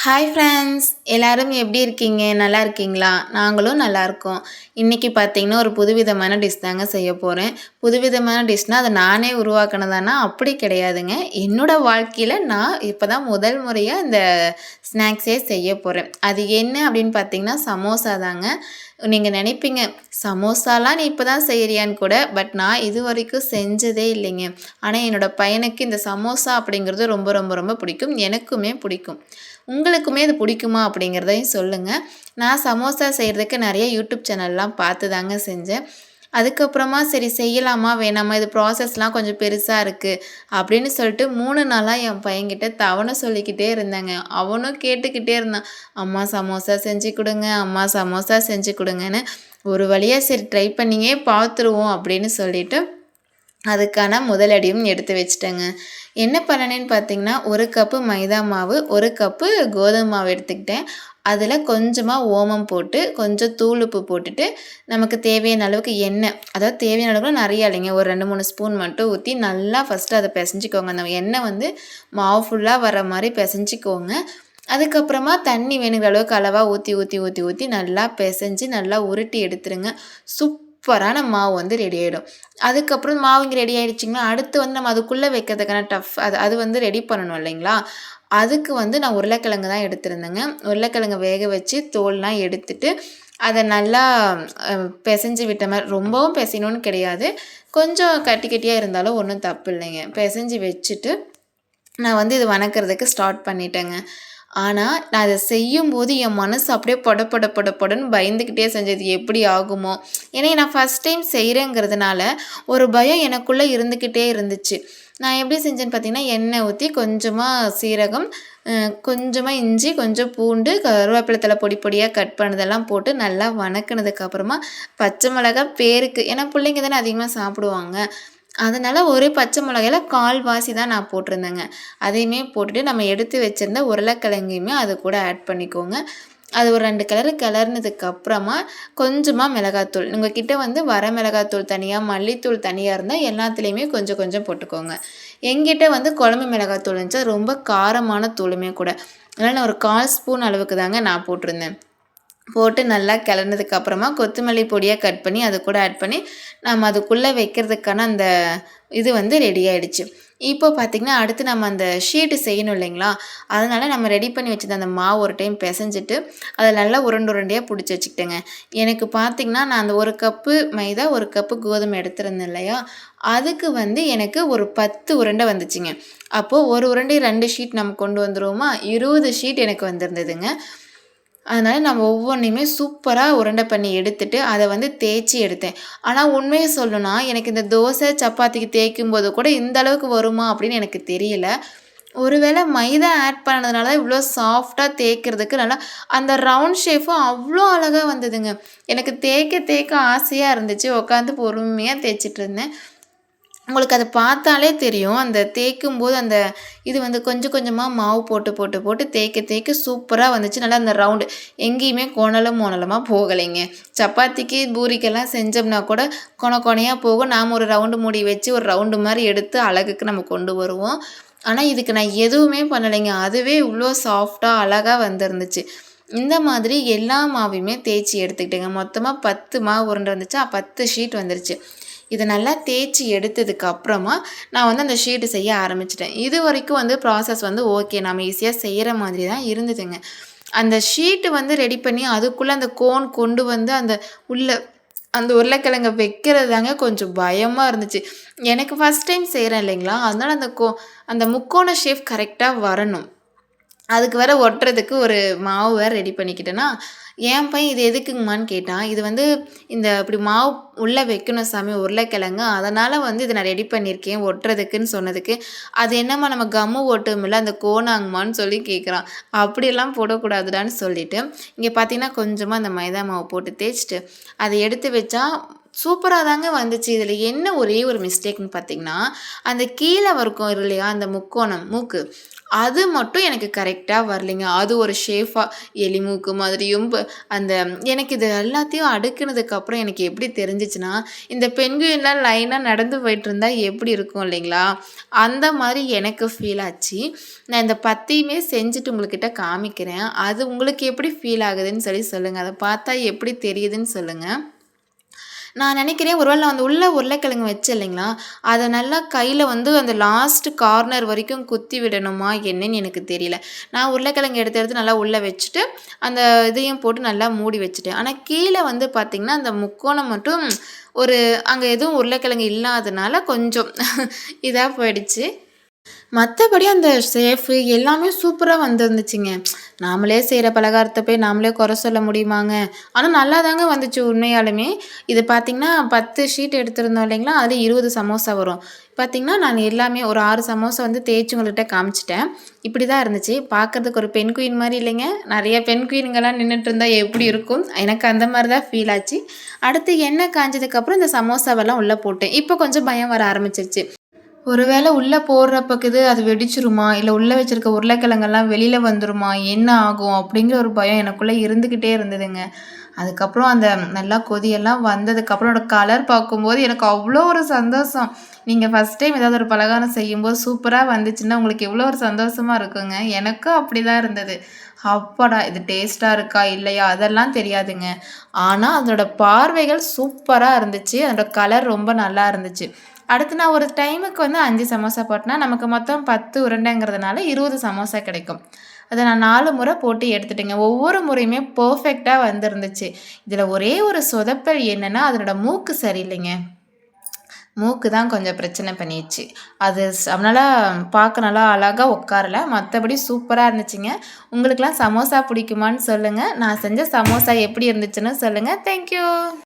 Hi friends, எல்லாரும் எப்படி இருக்கீங்க? நல்லா இருக்கீங்களா? நாங்களும் நல்லாயிருக்கோம். இன்றைக்கி பார்த்தீங்கன்னா, ஒரு புதுவிதமான டிஷ் தாங்க செய்ய போகிறேன். புதுவிதமான டிஷ்னால் அதை நானே உருவாக்கினதானா அப்படி கிடையாதுங்க. என்னோடய வாழ்க்கையில் நான் இப்போ தான் முதல் முறையாக இந்த ஸ்நாக்ஸே செய்ய போகிறேன். அது என்ன அப்படின்னு பார்த்தீங்கன்னா, சமோசா தாங்க. நீங்கள் நினைப்பீங்க, சமோசாலாம் நீ இப்போ தான் செய்கிறியான்னு கூட. பட் நான் இது வரைக்கும் செஞ்சதே இல்லைங்க. ஆனால் என்னோடய பையனுக்கு இந்த சமோசா அப்படிங்கிறது ரொம்ப ரொம்ப ரொம்ப பிடிக்கும். எனக்குமே பிடிக்கும். உங்களுக்குமே இது பிடிக்குமா அப்படிங்கிறதையும் சொல்லுங்கள். நான் சமோசா செய்கிறதுக்கு நிறைய யூடியூப் சேனல்லாம் பார்த்து தாங்க செஞ்சேன். அதுக்கப்புறமா சரி செய்யலாமா வேணாமா, இது ப்ராசஸ்லாம் கொஞ்சம் பெருசாக இருக்குது அப்படின்னு சொல்லிட்டு 3 நாளாக என் பையன்கிட்ட தவணை சொல்லிக்கிட்டே இருந்தேங்க. அவனும் கேட்டுக்கிட்டே இருந்தான், அம்மா சமோசா செஞ்சு கொடுங்க, அம்மா சமோசா செஞ்சு கொடுங்கன்னு. ஒரு வழியாக சரி ட்ரை பண்ணியே பார்த்துருவோம் அப்படின்னு சொல்லிட்டு அதுக்கான முதலடியும் எடுத்து வச்சுட்டேங்க. என்ன பண்ணனேன்னு பார்த்தீங்கன்னா, 1 கப்பு மைதா மாவு, 1 கப்பு கோதுமை மாவு எடுத்துக்கிட்டேன். அதில் கொஞ்சமாக ஓமம் போட்டு, கொஞ்சம் தூள் உப்பு போட்டுட்டு, நமக்கு தேவையான அளவுக்கு எண்ணெய், அதாவது தேவையான அளவுக்கு நிறைய இல்லைங்க, ஒரு 2, 3 ஸ்பூன் மட்டும் ஊற்றி நல்லா ஃபஸ்ட்டு அதை பிசைஞ்சிக்கோங்க. அந்த எண்ணெய் வந்து மாவு ஃபுல்லாக வர மாதிரி பிசைஞ்சிக்கோங்க. அதுக்கப்புறமா தண்ணி வேணுங்கிற அளவுக்கு அளவாக ஊற்றி ஊற்றி ஊற்றி ஊற்றி நல்லா பிசைஞ்சு நல்லா உருட்டி எடுத்துருங்க. சூப்பரான மாவு வந்து ரெடி ஆகிடும். அதுக்கப்புறம் மாவு இங்கே ரெடி ஆகிடுச்சிங்களா, அடுத்து வந்து நம்ம அதுக்குள்ளே வைக்கிறதுக்கான அது வந்து ரெடி பண்ணணும் இல்லைங்களா. அதுக்கு வந்து நான் உருளைக்கிழங்கு தான் எடுத்திருந்தேங்க. உருளைக்கிழங்கு வேக வச்சு தோல்லாம் எடுத்துட்டு அதை நல்லா பிசைஞ்சு விட்ட மாதிரி, ரொம்பவும் பிசையணும்னு கிடையாது, கொஞ்சம் கட்டி கட்டியாக இருந்தாலும் ஒன்றும் தப்பு இல்லைங்க. பிசைஞ்சு வச்சுட்டு நான் வந்து இது வணக்கிறதுக்கு ஸ்டார்ட் பண்ணிட்டேங்க. ஆனால் நான் அதை செய்யும்போது என் மனசு அப்படியே பொடன்னு பயந்துக்கிட்டே செஞ்சது, எப்படி ஆகுமோ. ஏன்னா நான் ஃபஸ்ட் டைம் செய்கிறேங்கிறதுனால ஒரு பயம் எனக்குள்ளே இருந்துக்கிட்டே இருந்துச்சு. நான் எப்படி செஞ்சேன்னு பார்த்தீங்கன்னா, எண்ணெய் ஊற்றி கொஞ்சமாக சீரகம், கொஞ்சமாக இஞ்சி, கொஞ்சம் பூண்டு, கருவேப்பிலை தழை பொடி பொடியாக கட் பண்ணதெல்லாம் போட்டு நல்லா வணக்கினதுக்கப்புறமா பச்சை மிளகாய் பேருக்கு, ஏன்னா பிள்ளைங்க தானே அதிகமாக சாப்பிடுவாங்க, அதனால் ஒரு பச்சை மிளகாயில 1/4 தான் நான் போட்டிருந்தேங்க. அதையுமே போட்டுட்டு நம்ம எடுத்து வச்சுருந்த உருளைக்கிழங்கையுமே அது கூட ஆட் பண்ணிக்கோங்க. அது ஒரு 2 கிளறுனதுக்கப்புறமா கொஞ்சமாக மிளகாத்தூள், உங்கள்கிட்ட வந்து வர மிளகாத்தூள் தனியாக, மல்லித்தூள் தனியாக இருந்தால் எல்லாத்துலேயுமே கொஞ்சம் கொஞ்சம் போட்டுக்கோங்க. எங்கிட்ட வந்து குழம்பு மிளகாத்தூள் இருந்துச்சு, அது ரொம்ப காரமான தூளுமே கூட. அதனால் நான் ஒரு 1/4 ஸ்பூன் அளவுக்கு தாங்க நான் போட்டிருந்தேன். போட்டு நல்லா கிளறினதுக்கப்புறமா கொத்தமல்லி பொடியாக கட் பண்ணி அது கூட ஆட் பண்ணி நம்ம அதுக்குள்ளே வைக்கிறதுக்கான அந்த இது வந்து ரெடி ஆகிடுச்சு. இப்போ பார்த்திங்கன்னா, அடுத்து நம்ம அந்த ஷீட்டு செய்யணும் இல்லைங்களா, அதனால் நம்ம ரெடி பண்ணி வச்சுருந்த அந்த மாவு ஒரு டைம் பிசைஞ்சிட்டு அதை நல்லா உருண்டையாக பிடிச்சி வச்சுக்கிட்டேங்க. எனக்கு பார்த்திங்கன்னா, நான் அந்த 1 கப்பு மைதா 1 கப்பு கோதுமை எடுத்துருந்தேன் இல்லையா, அதுக்கு வந்து எனக்கு ஒரு 10 உருண்டை வந்துச்சுங்க. அப்போது ஒரு உருண்டை 2 ஷீட் நம்ம கொண்டு வந்துடுவோமா, 20 ஷீட் எனக்கு வந்திருந்ததுங்க. அதனால் நான் ஒவ்வொன்றையுமே சூப்பராக உருண்டை பண்ணி எடுத்துட்டு அதை வந்து தேய்ச்சி எடுத்தேன். ஆனால் உண்மையை சொல்லணும்னா, எனக்கு இந்த தோசை சப்பாத்திக்கு தேய்க்கும்போது கூட இந்த அளவுக்கு வருமா அப்படின்னு எனக்கு தெரியல. ஒருவேளை மைதா ஆட் பண்ணதுனால தான் இவ்வளோ சாஃப்டாக தேய்க்கிறதுக்கு நல்லா அந்த ரவுண்ட் ஷேப்பும் அவ்வளோ அழகாக வந்ததுங்க. எனக்கு தேய்க்க தேய்க்க ஆசையாக இருந்துச்சு. உட்காந்து பொறுமையாக தேய்ச்சிட்டு இருந்தேன். உங்களுக்கு அதை பார்த்தாலே தெரியும், அந்த தேய்க்கும்போது அந்த இது வந்து கொஞ்சம் கொஞ்சமாக மாவு போட்டு போட்டு போட்டு தேய்க்க தேய்க்க சூப்பராக வந்துச்சு. நல்லா அந்த ரவுண்டு எங்கேயுமே மோனலமாக போகலைங்க. சப்பாத்திக்கு பூரிக்கெல்லாம் செஞ்சோம்னா கூட கொனையாக போகும். நாம் ஒரு ரவுண்டு மூடி வச்சு ஒரு ரவுண்டு மாதிரி எடுத்து அழகுக்கு நம்ம கொண்டு வருவோம். ஆனால் இதுக்கு நான் எதுவுமே பண்ணலைங்க. அதுவே இவ்வளோ சாஃப்டாக அழகாக வந்துருந்துச்சு. இந்த மாதிரி எல்லா மாவையுமே தேய்ச்சி எடுத்துக்கிட்டேங்க. மொத்தமாக 10 மாவு உருண்டை வந்துச்சா, 10 ஷீட் வந்துருச்சு. இதை நல்லா தேய்ச்சி எடுத்ததுக்கு அப்புறமா நான் வந்து அந்த ஷீட்டு செய்ய ஆரம்பிச்சிட்டேன். இது வரைக்கும் வந்து ப்ராசஸ் வந்து ஓகே, நம்ம ஈஸியாக செய்கிற மாதிரி தான் இருந்ததுங்க. அந்த ஷீட்டு வந்து ரெடி பண்ணி அதுக்குள்ளே அந்த கோன் கொண்டு வந்து அந்த உருளைக்கிழங்கை வைக்கிறது தாங்க கொஞ்சம் பயமாக இருந்துச்சு. எனக்கு ஃபஸ்ட் டைம் செய்கிறேன் இல்லைங்களா, அதனால் அந்த முக்கோண ஷேப் கரெக்டாக வரணும். அதுக்கு வேறு ஒட்டுறதுக்கு ஒரு மாவு வேறு ரெடி பண்ணிக்கிட்டேன்னா, என் பையன் இது எதுக்குங்கம்மான்னு கேட்டான். இது வந்து இந்த இப்படி மாவு உள்ளே வைக்கணும் சாமி உருளைக்கிழங்கு, அதனால் வந்து இதை நான் ரெடி பண்ணியிருக்கேன் ஒட்டுறதுக்குன்னு சொன்னதுக்கு, அது என்னம்மா நம்ம கம்மு ஒட்டுமில்ல அந்த கோனாங்கம்மான்னு சொல்லி கேட்குறான். அப்படியெல்லாம் போடக்கூடாதுடான்னு சொல்லிவிட்டு, இங்கே பார்த்தீங்கன்னா கொஞ்சமாக அந்த மைதா மாவு போட்டு தேய்ச்சிட்டு அதை எடுத்து வச்சா சூப்பராக தாங்க வந்துச்சு. இதில் என்ன ஒரே ஒரு மிஸ்டேக்னு பார்த்தீங்கன்னா, அந்த கீழே இருக்கும் இல்லையா அந்த மூக்கு, அது மட்டும் எனக்கு கரெக்ட்டா வரலைங்க. அது ஒரு ஷேஃபா எலி மூக்கு மாதிரியும் அந்த எனக்கு இது எல்லாத்தையும் அடுக்குனதுக்கப்புறம் எனக்கு எப்படி தெரிஞ்சுச்சுன்னா, இந்த பென்குயின்லாம் லைனா நடந்து போயிட்டுருந்தா எப்படி இருக்கும் இல்லைங்களா? அந்த மாரி எனக்கு ஃபீல் ஆச்சு. நான் இந்த 10யுமே செஞ்சுட்டு உங்கள்கிட்ட காமிக்கிறேன். அது உங்களுக்கு எப்படி ஃபீல் ஆகுதுன்னு சொல்லி சொல்லுங்க. அத பார்த்தா எப்படி தெரியுதுன்னு சொல்லுங்க. நான் நினைக்கிறேன் ஒரு வேள நான் அந்த உள்ள உருளைக்கிழங்கு வச்சேன் இல்லைங்களா, அத நல்லா கையில வந்து அந்த லாஸ்ட் கார்னர் வரைக்கும் குத்தி விடணுமா என்னன்னு எனக்கு தெரியல. நான் உருளைக்கிழங்கு எடுத்து எடுத்து நல்லா உள்ள வச்சுட்டு, அந்த இதையும் போட்டு நல்லா மூடி வச்சுட்டேன். ஆனா கீழ வந்து பார்த்தீங்கன்னா, அந்த முக்கோணம் மட்டும் ஒரு அங்க எதுவும் உருளைக்கிழங்கு இல்லாதனால கொஞ்சம் இதா போயிடுச்சு. மத்தபடி அந்த சேஃபு எல்லாமே சூப்பரா வந்திருந்துச்சுங்க. நாமளே செய்ற பலகாரத்த போய் நாமளே குறை சொல்ல முடியுமாங்க? ஆனா நல்லாதாங்க வந்துச்சு உண்மையாலுமே. இது பார்த்தீங்கன்னா 10 ஷீட் எடுத்திருந்தோம் இல்லைங்களா? அதுல 20 சமோசா வரும். பார்த்தீங்கன்னா, நான் எல்லாமே ஒரு 6 சமோசா வந்து தேய்ச்சு உங்கள்ட்ட காமிச்சுட்டேன். இப்படி தான் இருந்துச்சு. பார்க்கறதுக்கு ஒரு பெண் குயின் மாரி இல்லைங்க. நெறைய பெண் குயின்கலாம் நின்னுட்டு இருந்தா எப்படி இருக்கும்? எனக்கு அந்த மாரி தான் ஃபீல் ஆச்சு. அடுத்து எண்ணெய் காய்ஞ்சதுக்கப்புறம் இந்த சமோசாவெல்லாம் உள்ள போட்டேன். இப்போ கொஞ்சம் பயம் வர ஆரம்பிச்சிருச்சு. ஒருவேளை உள்ள போடுறப்பக்குது அது வெடிச்சிருமா? இல்ல உள்ள வச்சிருக்க உருளைக்கிழங்கெல்லாம் வெளில வந்துருமா? என்ன ஆகும்? அப்படிங்கிற ஒரு பயம் எனக்குள்ள இருந்துகிட்டே இருந்ததுங்க. அதுக்கப்புறம் அந்த நல்லா கொதியெல்லாம் வந்ததுக்கப்புறம் அதோட கலர் பார்க்கும்போது எனக்கு அவ்வளோ ஒரு சந்தோஷம். நீங்க ஃபர்ஸ்ட் டைம் ஏதாவது ஒரு பலகாரம் செய்யும்போது சூப்பரா வந்துச்சுன்னா, உங்களுக்கு எவ்வளோ ஒரு சந்தோஷமா இருக்குங்க. எனக்கும் அப்படிதான் இருந்தது. அப்பாடா! இது டேஸ்ட்டா இருக்கா? இல்லையா? அதெல்லாம் தெரியாதுங்க. ஆனா, அதோட பார்வைகள் சூப்பரா இருந்துச்சு. அதோட கலர் ரொம்ப நல்லா இருந்துச்சு. அடுத்து நான் ஒரு டைமுக்கு வந்து 5 சமோசா போட்டேன்னா, நமக்கு மொத்தம் 10 உருண்டைங்கிறதுனால 20 சமோசா கிடைக்கும். அத நான் 4 முறை போட்டு எடுத்துட்டேங்க. ஒவ்வொரு முறையுமே பெர்ஃபெக்ட்டா வந்திருந்துச்சு. இதில ஒரே ஒரு சொதப்பல் என்னன்னா, அதனோட மூக்கு சரியில்லைங்க. மூக்கு தான் கொஞ்சம் பிரச்சனை பண்ணிருச்சு. அது அதனால பார்க்க நல்லா அழகா உட்காரல. மத்தபடி சூப்பரா இருந்துச்சுங்க. உங்களுக்கெல்லாம் சமோசா பிடிக்குமான்னு சொல்லுங்க. நான் செஞ்ச சமோசா எப்படி இருந்துச்சுன்னு சொல்லுங்க. Thank you.